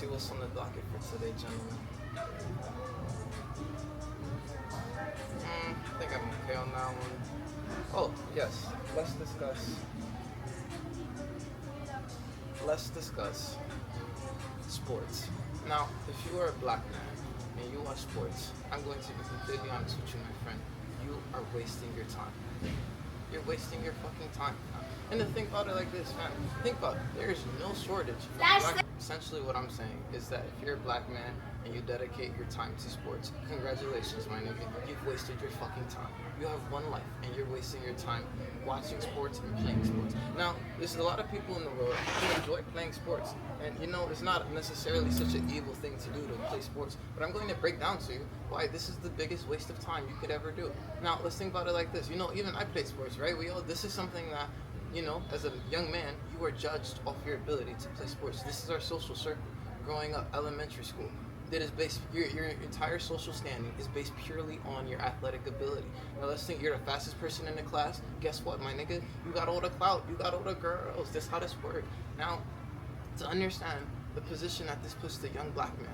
see what's on the docket for today, gentlemen. I think I'm okay on that one. Oh, yes. Let's discuss sports. Now, if you are a black man and you watch sports, I'm going to be completely honest with you, my friend. You are wasting your time. You're wasting your fucking time. And to think about it like this, man. Think about it. There is no shortage of black. Essentially, what I'm saying is that if you're a black man and you dedicate your time to sports, congratulations, my nigga. You've wasted your fucking time. You have one life, and you're wasting your time watching sports and playing sports. Now, there's a lot of people in the world who enjoy playing sports, and you know, it's not necessarily such an evil thing to do to play sports, but I'm going to break down to you why this is the biggest waste of time you could ever do. Now, let's think about it like this. You know, even I played sports, right? This is something that, you know, as a young man, you are judged off your ability to play sports. This is our social circle. Growing up, elementary school, that is based, your entire social standing is based purely on your athletic ability. Now let's think you're the fastest person in the class. Guess what, my nigga? You got all the clout. You got all the girls. That's how this works. Now, to understand the position that this puts the young black man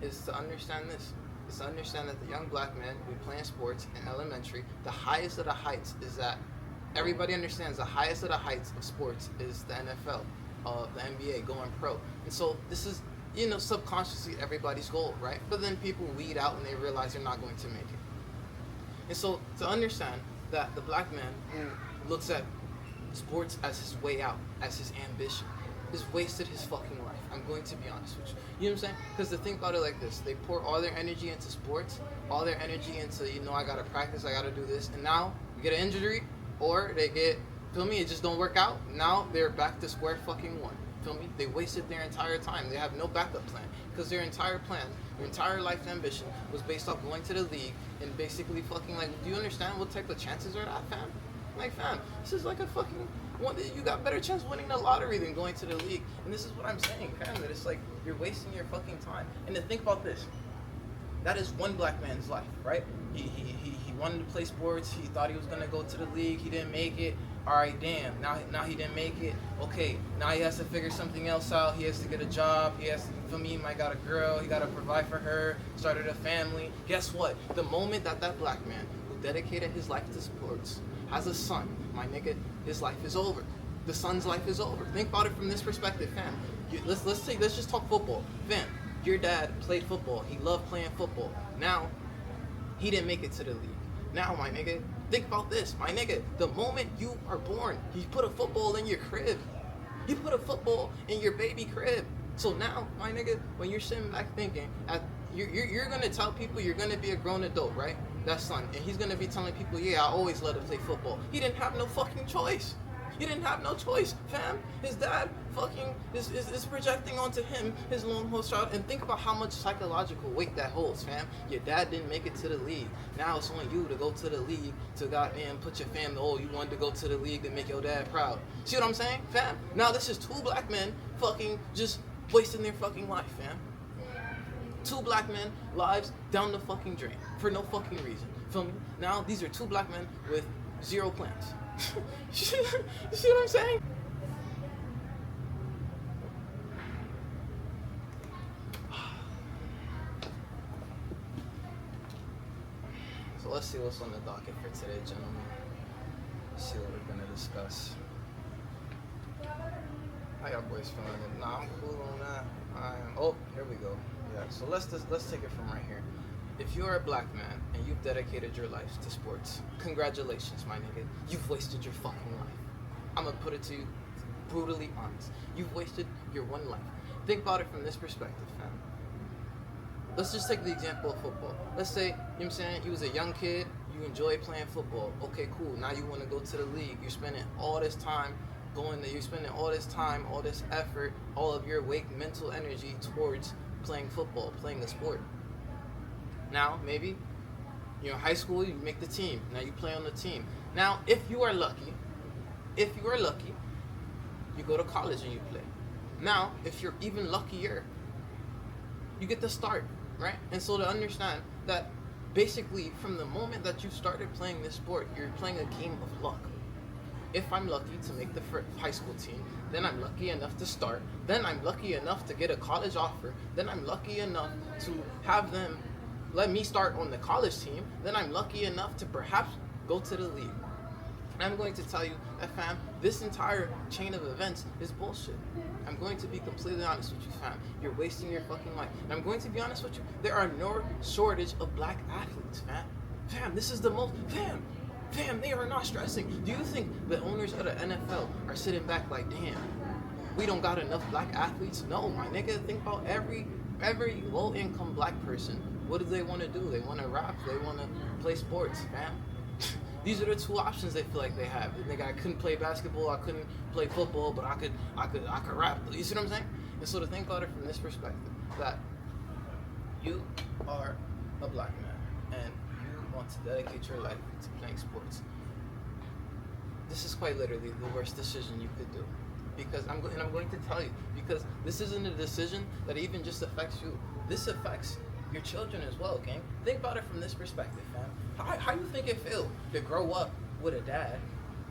in, is to understand this. Is to understand that the young black man who playing sports in elementary, the highest of the heights is that everybody understands the highest of the heights of sports is the NFL, the NBA, going pro. And so this is, you know, subconsciously everybody's goal, right? But then people weed out and they realize they're not going to make it. And so to understand that the black man who looks at sports as his way out, as his ambition, has wasted his fucking life. I'm going to be honest with you. You know what I'm saying? Because to think about it like this, they pour all their energy into sports, all their energy into, you know, I gotta practice, I gotta do this, and now you get an injury, or they get, feel me, it just don't work out. Now they're back to square fucking one. Feel me? They wasted their entire time. They have no backup plan because their entire plan, their entire life ambition was based off going to the league and basically fucking like. Do you understand what type of chances are that, fam? Like, fam, this is like a fucking one. You got better chance winning the lottery than going to the league. And this is what I'm saying, fam. That it's like you're wasting your fucking time. And to think about this, that is one black man's life, right? He wanted to play sports. He thought he was gonna go to the league. He didn't make it. All right, damn. Now he didn't make it. Okay, now he has to figure something else out. He has to get a job. He has to, for me, I got a girl. He got to provide for her. Started a family. Guess what? The moment that black man who dedicated his life to sports has a son, my nigga, his life is over. The son's life is over. Think about it from this perspective, fam. Let's just talk football, fam. Your dad played football. He loved playing football. Now, he didn't make it to the league. Now, my nigga, think about this, my nigga. The moment you are born, he put a football in your crib. He put a football in your baby crib. So now, my nigga, when you're sitting back thinking, you're gonna tell people you're gonna be a grown adult, right? That son, and he's gonna be telling people, yeah, I always let him play football. He didn't have no fucking choice. He didn't have no choice, fam. His dad fucking is projecting onto him his long haul shot, and think about how much psychological weight that holds, fam. Your dad didn't make it to the league. Now it's on you to go to the league to goddamn put your family. Oh, you wanted to go to the league to make your dad proud. See what I'm saying, fam? Now this is two black men fucking just wasting their fucking life, fam. Two black men lives down the fucking drain for no fucking reason. Feel me? Now these are two black men with zero plans. You see what I'm saying? So let's see what's on the docket for today, gentlemen. Let's see what we're gonna discuss. How y'all boys feeling? Nah, I'm cool on that. Oh, here we go. Yeah. So let's take it from right here. If you're a black man and you've dedicated your life to sports, congratulations, my nigga. You've wasted your fucking life. I'm gonna put it to you brutally honest. You've wasted your one life. Think about it from this perspective, fam. Let's just take the example of football. Let's say, you know what I'm saying, you was a young kid, you enjoy playing football. Okay, cool. Now you want to go to the league. You're spending all this time all this effort, all of your mental energy towards playing football, playing the sport. Now, maybe, you know, high school, you make the team. Now you play on the team. Now, if you are lucky, you go to college and you play. Now, if you're even luckier, you get to start, right? And so to understand that basically from the moment that you started playing this sport, you're playing a game of luck. If I'm lucky to make the high school team, then I'm lucky enough to start, then I'm lucky enough to get a college offer, then I'm lucky enough to have them let me start on the college team, then I'm lucky enough to perhaps go to the league. And I'm going to tell you that, fam, this entire chain of events is bullshit. I'm going to be completely honest with you, fam. You're wasting your fucking life. And I'm going to be honest with you, there are no shortage of black athletes, fam. Fam, this is the most, fam, they are not stressing. Do you think the owners of the NFL are sitting back like, damn, we don't got enough black athletes? No, my nigga, think about every low-income black person. What do they want to do? They want to rap. They want to play sports, fam. These are the two options they feel like they have. They think I couldn't play basketball, I couldn't play football, but I could rap. You see what I'm saying? And so to think about it from this perspective, that you are a black man and you want to dedicate your life to playing sports, this is quite literally the worst decision you could do. Because I'm going to tell you, because this isn't a decision that even just affects you. This affects your children as well, gang. Think about it from this perspective, fam. How you think it feel to grow up with a dad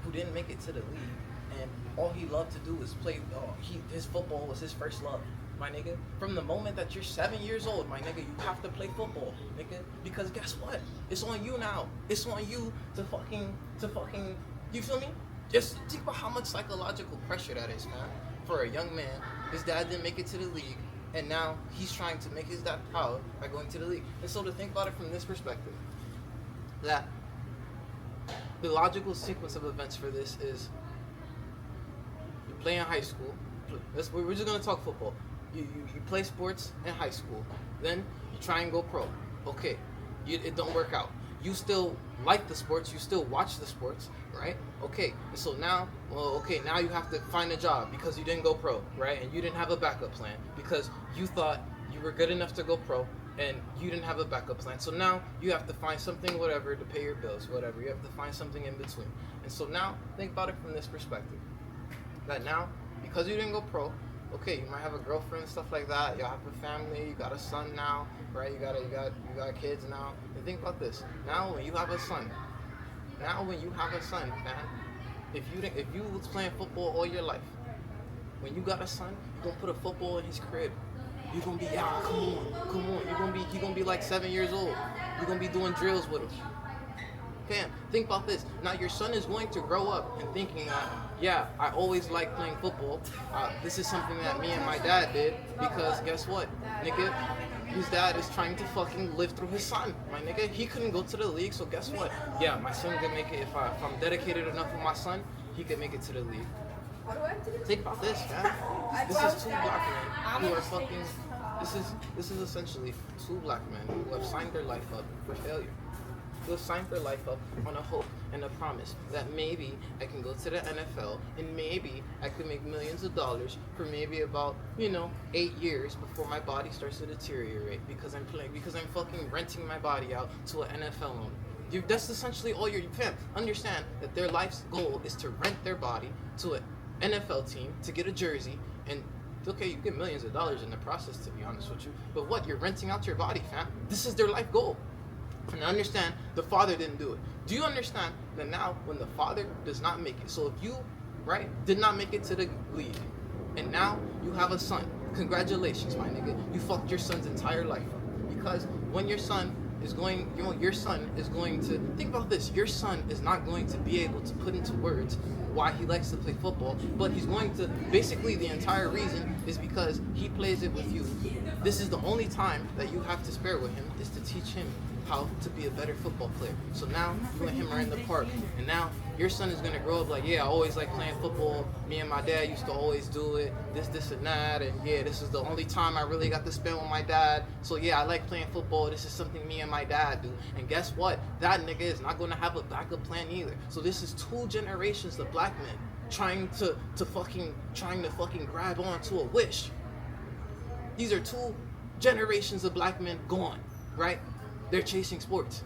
who didn't make it to the league and all he loved to do was play, his football was his first love, my nigga? From the moment that you're 7 years old, my nigga, you have to play football, nigga. Because guess what? It's on you now. It's on you to fucking, you feel me? Just think about how much psychological pressure that is, man. For a young man, his dad didn't make it to the league, and now he's trying to make his dad proud by going to the league. And so to think about it from this perspective, that the logical sequence of events for this is you play in high school. We're just gonna talk football. You play sports in high school, then you try and go pro. Okay, it don't work out. You still like the sports, you still watch the sports, right? Okay, and so now you have to find a job because you didn't go pro, right? And you didn't have a backup plan because you thought you were good enough to go pro and you didn't have a backup plan. So now you have to find something, whatever, to pay your bills, whatever. You have to find something in between. And so now think about it from this perspective. That now, because you didn't go pro, okay, you might have a girlfriend and stuff like that. You have a family. You got a son now, right? You got kids now. And think about this. Now, when you have a son, man, if you was playing football all your life, when you got a son, you gonna put a football in his crib. You gonna be, come on. He gonna be like 7 years old. You gonna be doing drills with him. Fam, think about this. Now your son is going to grow up and thinking that, I always liked playing football. This is something that me and my dad did because guess what, nigga? His dad is trying to fucking live through his son, my nigga. He couldn't go to the league, so guess what? Yeah, my son can make it. If I'm dedicated enough with my son, he can make it to the league. Think about this, man. This is two black men who are fucking. This is essentially two black men who have signed their life up for failure. Who have signed their life up on a hope and a promise that maybe I can go to the NFL and maybe I could make millions of dollars for maybe about 8 years before my body starts to deteriorate because I'm fucking renting my body out to an NFL owner. That's essentially all your fam. Understand that their life's goal is to rent their body to an NFL team to get a jersey, and okay, you get millions of dollars in the process, to be honest with you. But what? You're renting out your body, fam. This is their life goal. And understand, the father didn't do it. Do you understand that now when the father does not make it, so if you, did not make it to the league, and now you have a son, congratulations, my nigga. You fucked your son's entire life up. Because when your son is going, your son is going to, think about this, your son is not going to be able to put into words why he likes to play football, but he's going to, basically the entire reason is because he plays it with you. This is the only time that you have to spare with him is to teach him how to be a better football player. So now you and him are in the park, and now your son is gonna grow up like, I always like playing football. Me and my dad used to always do it, this and that, and this is the only time I really got to spend with my dad. So I like playing football. This is something me and my dad do. And guess what? That nigga is not gonna have a backup plan either. So this is two generations of black men trying to fucking grab onto a wish. These are two generations of black men gone, right? They're chasing sports.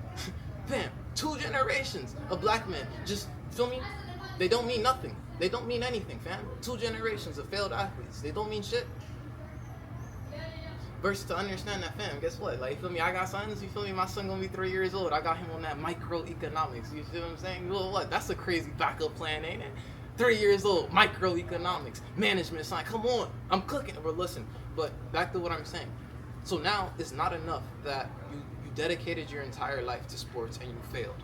Fam, 2 generations of black men, just, feel me? They don't mean nothing. They don't mean anything, fam. 2 generations of failed athletes. They don't mean shit. Versus to understand that, fam, guess what? Like, you feel me? I got sons, you feel me? My son gonna be 3 years old. I got him on that microeconomics. You feel what I'm saying? Well, what? That's a crazy backup plan, ain't it? 3 years old, microeconomics, management science. Come on, I'm cooking. But listen, but back to what I'm saying. So now it's not enough that you dedicated your entire life to sports and you failed.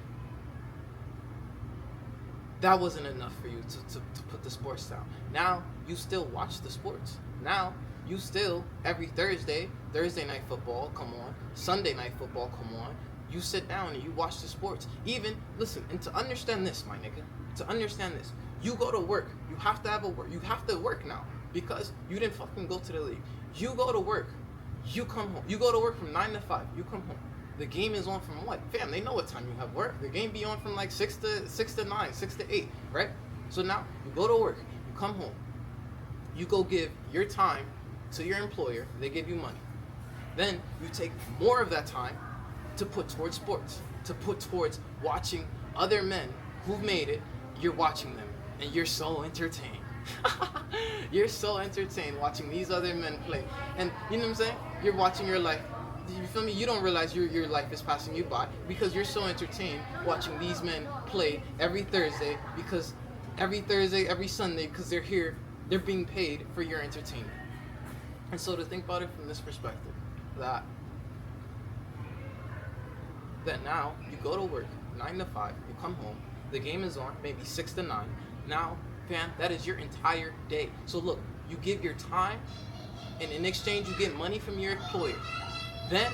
That wasn't enough for you to put the sports down. Now you still watch the sports. Now you still, every Thursday night football, come on, Sunday night football, come on, you sit down and you watch the sports. Even, listen, and to understand this, my nigga, to understand this, you go to work, you have to have a work, you have to work now, because you didn't fucking go to the league. You go to work, you come home, you go to work from 9 to 5, you come home. The game is on from what? Fam, they know what time you have work. The game be on from like 6 to 9, 6 to 8, right? So now you go to work, you come home, you go give your time to your employer, they give you money. Then you take more of that time to put towards sports, to put towards watching other men who've made it. You're watching them and you're so entertained. You're so entertained watching these other men play. And you know what I'm saying? You're watching your life. You feel me? You don't realize your life is passing you by because you're so entertained watching these men play every Thursday, every Sunday, because they're here, they're being paid for your entertainment. And so to think about it from this perspective, that now you go to work 9 to 5, you come home, the game is on, maybe 6 to 9. Now, fam, that is your entire day. So look, you give your time, and in exchange you get money from your employer. Then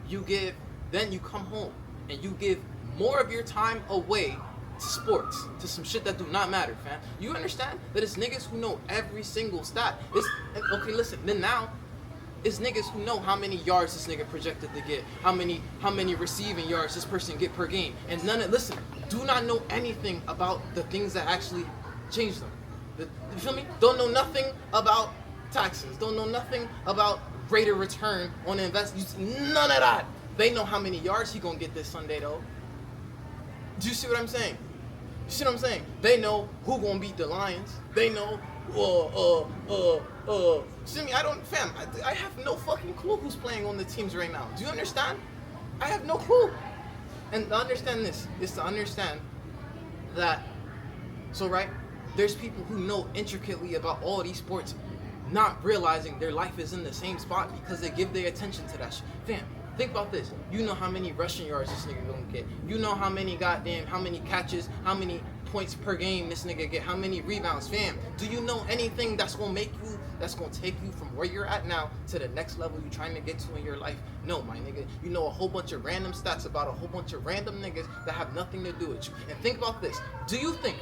you come home and you give more of your time away to sports, to some shit that do not matter, fam. You understand that it's niggas who know every single stat. Okay, listen, then now it's niggas who know how many yards this nigga projected to get, how many receiving yards this person get per game. And listen, do not know anything about the things that actually change them. You feel me? Don't know nothing about taxes, don't know nothing about rate of return on the investment. None of that. They know how many yards he gonna get this Sunday though. Do you see what I'm saying? You see what I'm saying? They know who gonna beat the Lions. They know, see me, I have no fucking clue who's playing on the teams right now. Do you understand? I have no clue. And to understand this is to understand that, so right, there's people who know intricately about all these sports, not realizing their life is in the same spot because they give their attention to that shit. Fam, think about this. You know how many rushing yards this nigga gonna get. You know how many catches, how many points per game this nigga get, how many rebounds. Fam, do you know anything that's gonna take you from where you're at now to the next level you're trying to get to in your life? No, my nigga. You know a whole bunch of random stats about a whole bunch of random niggas that have nothing to do with you. And think about this. Do you think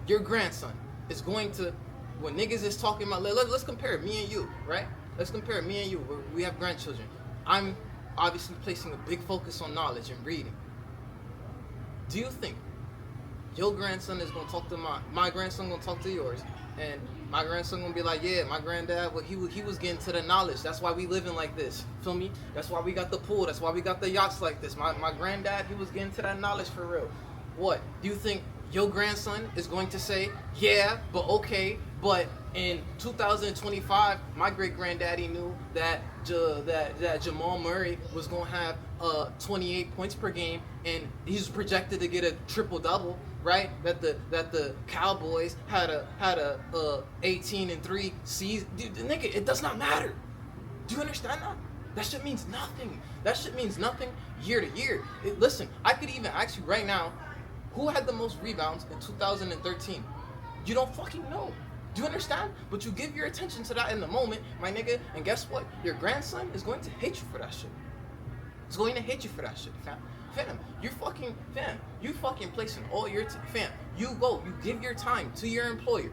your grandson is going to, when niggas is talking about, let's compare me and you, right? Let's compare me and you. We have grandchildren. I'm obviously placing a big focus on knowledge and reading. Do you think your grandson is gonna talk to my grandson gonna talk to yours, and my grandson gonna be like, yeah, my granddad, well, he was getting to the knowledge. That's why we living like this. Feel me? That's why we got the pool. That's why we got the yachts like this. My granddad, he was getting to that knowledge for real. What do you think? Your grandson is going to say, yeah, but okay, but in 2025, my great granddaddy knew that Jamal Murray was gonna have 28 points per game, and he's projected to get a triple double, right? That the Cowboys had a 18-3 season. Dude, nigga, it does not matter. Do you understand that? That shit means nothing. That shit means nothing year to year. Listen, I could even ask you right now, who had the most rebounds in 2013? You don't fucking know. Do you understand? But you give your attention to that in the moment, my nigga, and guess what? Your grandson is going to hate you for that shit. He's going to hate you for that shit, fam. Fam, you fucking placing all your, fam, you give your time to your employer.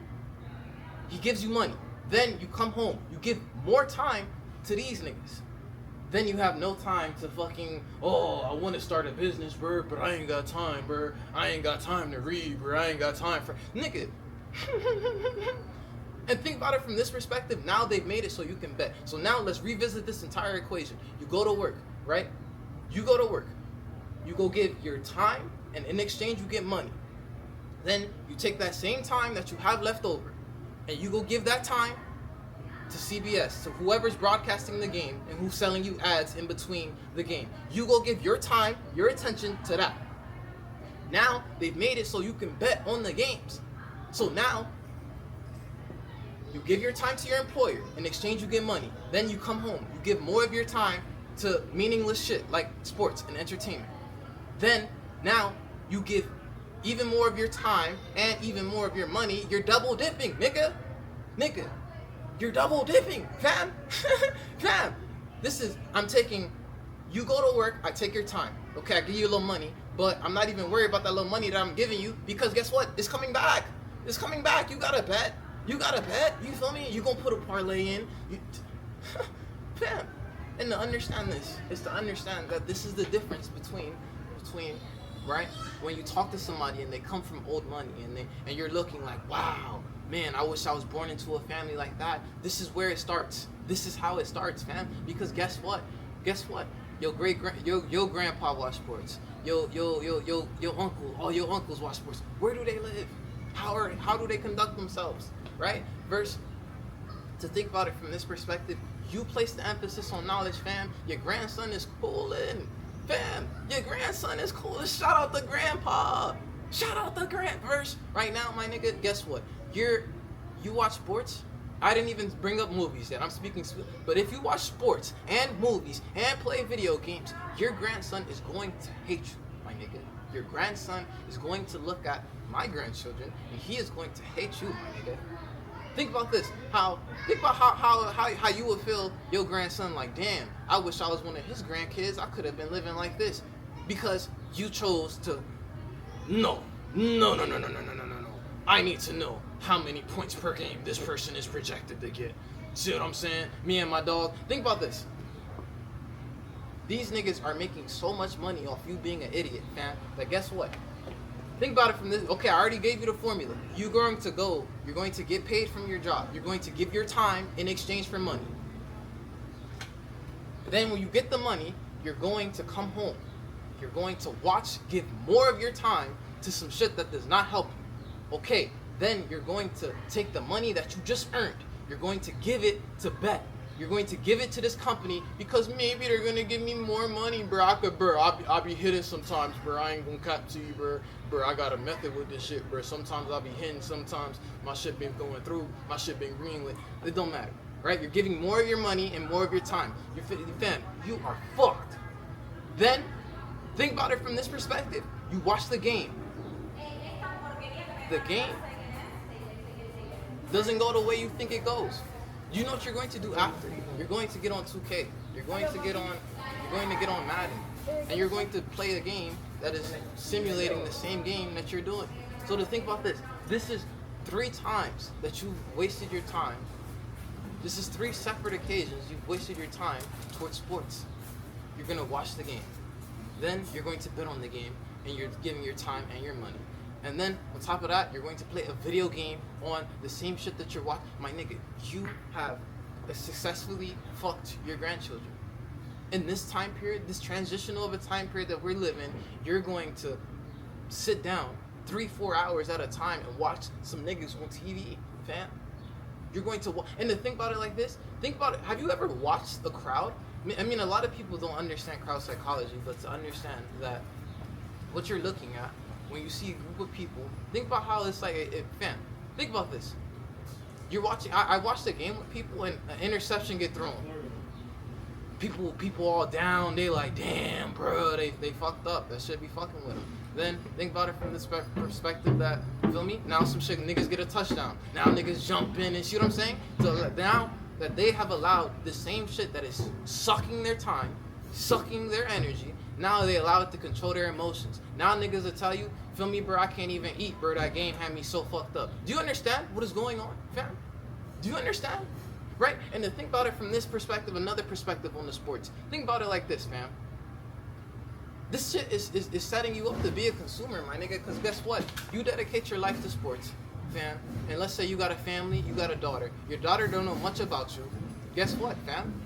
He gives you money. Then you come home, you give more time to these niggas. Then you have no time to fucking, I want to start a business, bro, but I ain't got time, bro. I ain't got time to read, bro. I ain't got time for, nigga. And think about it from this perspective. Now they've made it so you can bet. So now let's revisit this entire equation. You go to work, right? You go to work. You go give your time, and in exchange you get money. Then you take that same time that you have left over, and you go give that time to CBS, to whoever's broadcasting the game and who's selling you ads in between the game. You go give your time, your attention to that. Now they've made it so you can bet on the games. So now you give your time to your employer. In exchange, you get money. Then you come home. You give more of your time to meaningless shit like sports and entertainment. Then now you give even more of your time and even more of your money. You're double dipping, nigga. You're double dipping, fam. Fam. You go to work, I take your time. Okay, I give you a little money, but I'm not even worried about that little money that I'm giving you because guess what? It's coming back. It's coming back. You gotta bet. You feel me? You gonna put a parlay in. Fam. And to understand this is to understand that this is the difference between right? When you talk to somebody and they come from old money and you're looking like, wow, man, I wish I was born into a family like that. This is where it starts. This is how it starts, fam. Because guess what? Your grandpa watch sports. Your uncle, all your uncles watch sports. Where do they live? How do they conduct themselves? Right? Verse, to think about it from this perspective, you place the emphasis on knowledge, fam. Your grandson is coolin'. Fam, your grandson is cool. Shout out the grandpa. Shout out the verse. Right now, my nigga, guess what? You watch sports. I didn't even bring up movies yet. I'm speaking, but if you watch sports and movies and play video games, your grandson is going to hate you, my nigga. Your grandson is going to look at my grandchildren and he is going to hate you, my nigga. Think about this. How you would feel your grandson like, damn, I wish I was one of his grandkids. I could have been living like this. Because you chose to no. I need to know how many points per game this person is projected to get. See what I'm saying? Me and my dog. Think about this. These niggas are making so much money off you being an idiot, fam, that guess what? Think about it from this. Okay, I already gave you the formula. You're going to get paid from your job. You're going to give your time in exchange for money. Then when you get the money, you're going to come home. You're going to give more of your time to some shit that does not help you. Okay, then you're going to take the money that you just earned. You're going to give it to bet. You're going to give it to this company because maybe they're going to give me more money, bro. I'll be hitting sometimes, bro. I ain't going to cap to you, bro. Bro, I got a method with this shit, bro. Sometimes I'll be hitting, sometimes my shit been going through, my shit been greenlit. It don't matter, right? You're giving more of your money and more of your time. Fam, you are fucked. Then, think about it from this perspective. You watch the game. The game doesn't go the way you think it goes. You know what you're going to do after? You're going to get on 2K. You're going to get on Madden. And you're going to play a game that is simulating the same game that you're doing. So to think about this is 3 times that you've wasted your time. This is 3 separate occasions you've wasted your time towards sports. You're going to watch the game. Then you're going to bet on the game and you're giving your time and your money. And then, on top of that, you're going to play a video game on the same shit that you're watching. My nigga, you have successfully fucked your grandchildren. In this time period, this transitional of a time period that we're living, you're going to sit down 3-4 hours at a time and watch some niggas on TV, fam. You're going to and to think about it like this, think about it. Have you ever watched a crowd? I mean, a lot of people don't understand crowd psychology, but to understand that what you're looking at, when you see a group of people, think about how it's like, fam, think about this. You're watching, I watched a game with people and an interception get thrown. People all down, they like, damn, bro, they fucked up. That should be fucking with them. Then, think about it from this perspective that, you feel me? Now some shit, niggas get a touchdown. Now niggas jump in and see what I'm saying? So now that they have allowed the same shit that is sucking their time, sucking their energy, now they allow it to control their emotions. Now niggas will tell you, feel me, bro, I can't even eat, bro, that game had me so fucked up. Do you understand what is going on, fam? Do you understand? Right? And to think about it from this perspective, another perspective on the sports. Think about it like this, fam. This shit is setting you up to be a consumer, my nigga, because guess what? You dedicate your life to sports, fam. And let's say you got a family, you got a daughter. Your daughter don't know much about you. Guess what, fam?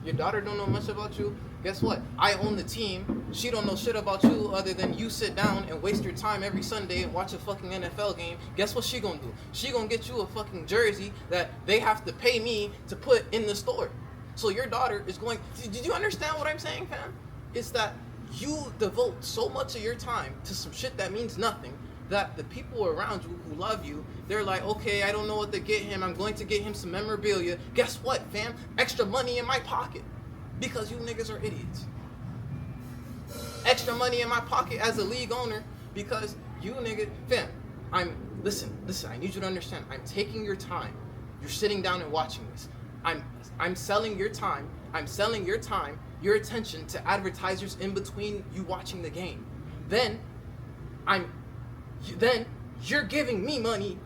Your daughter don't know much about you. Guess what? I own the team. She don't know shit about you other than you sit down and waste your time every Sunday and watch a fucking NFL game. Guess what she gonna do? She gonna get you a fucking jersey that they have to pay me to put in the store. So your daughter is going... Did you understand what I'm saying, fam? It's that you devote so much of your time to some shit that means nothing that the people around you who love you, they're like, okay, I don't know what to get him. I'm going to get him some memorabilia. Guess what, fam? Extra money in my pocket. Because you niggas are idiots. Extra money in my pocket as a league owner because you niggas... Fam, listen, I need you to understand. I'm taking your time. You're sitting down and watching this. I'm selling your time. I'm selling your time, your attention to advertisers in between you watching the game. Then you're giving me money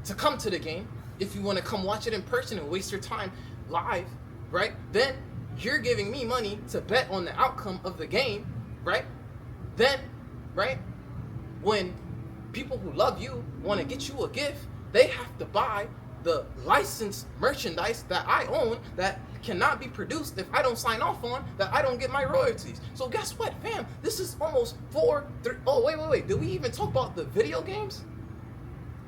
to come to the game if you want to come watch it in person and waste your time live, right? Then you're giving me money to bet on the outcome of the game, right? Then, right, when people who love you want to get you a gift, they have to buy the licensed merchandise that I own that cannot be produced if I don't sign off on, that I don't get my royalties. So guess what, fam? This is almost wait. Did we even talk about the video games?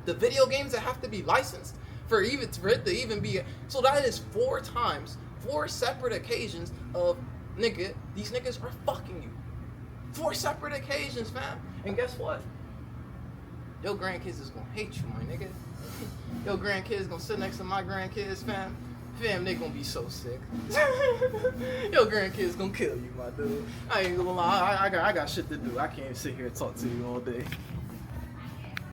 The video games that have to be licensed for it to even be... So that is 4 separate occasions of, nigga, these niggas are fucking you. 4 separate occasions, fam. And guess what? Your grandkids is gonna hate you, my nigga. Your grandkids gonna sit next to my grandkids, fam. Fam, they gonna be so sick. Your grandkids gonna kill you, my dude. I ain't gonna lie, I got shit to do. I can't sit here and talk to you all day.